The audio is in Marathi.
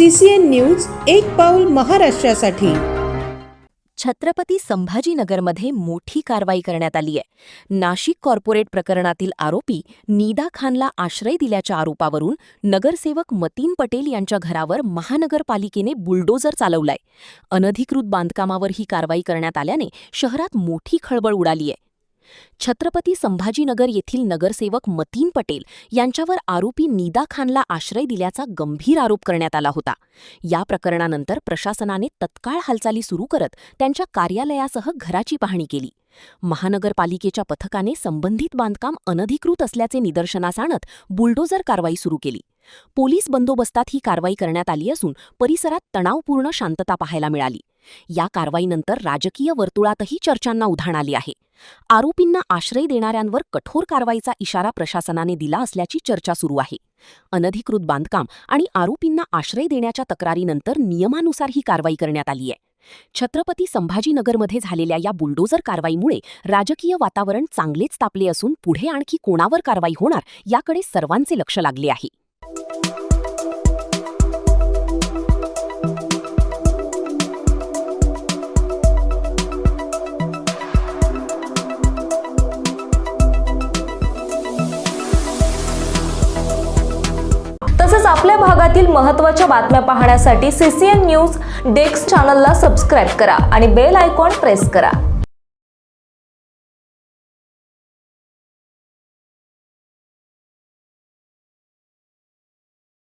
CCN न्यूज एक पाऊल महाराष्ट्रासाठी। छत्रपती संभाजीनगरमध्ये मोठी कारवाई करण्यात आली आहे। नाशिक कॉर्पोरेट प्रकरणातील आरोपी नीदा खानला आश्रय दिल्याच्या आरोपावरून नगरसेवक मतीन पटेल यांच्या घरावर महानगरपालिकेने बुलडोजर चालवलाय। अनधिकृत बांधकामावर ही कारवाई करण्यात आल्याने शहरात मोठी खळबळ उडाली आहे। छत्रपती संभाजीनगर येथील नगरसेवक मतीन पटेल यांच्यावर आरोपी नीदा खानला आश्रय दिल्याचा गंभीर आरोप करण्यात आला होता। या प्रकरणानंतर प्रशासनाने तत्काळ हालचाली सुरू करत त्यांच्या कार्यालयासह घराची पाहणी केली। महानगरपालिकेच्या पथकाने संबंधित बांधकाम अनधिकृत असल्याचे निदर्शनास आणत बुलडोजर कारवाई सुरू केली। पोलीस बंदोबस्तात ही कारवाई करण्यात आली असून परिसरात तणावपूर्ण शांतता पाहायला मिळाली। या कारवाईनंतर राजकीय वर्तुळातही चर्चांना उधाण आली आहे। आरोपींना आश्रय देणाऱ्यांवर कठोर कारवाईचा इशारा प्रशासनाने दिला असल्याची चर्चा सुरू आहे। अनधिकृत बांधकाम आणि आरोपींना आश्रय देण्याच्या तक्रारीनंतर नियमानुसार ही कारवाई करण्यात आली आहे। छत्रपती संभाजीनगरमध्ये झालेल्या या बुलडोजर कारवाईमुळे राजकीय वातावरण चांगलेच तापले असून पुढे आणखी कोणावर कारवाई होणार याकडे सर्वांचे लक्ष लागले आहे। तसेच आपल्या भागातील महत्त्वाच्या बातम्या पाहण्यासाठी CCN न्यूज डेस्क चॅनलला सबस्क्राइब करा आणि बेल आयकॉन प्रेस करा।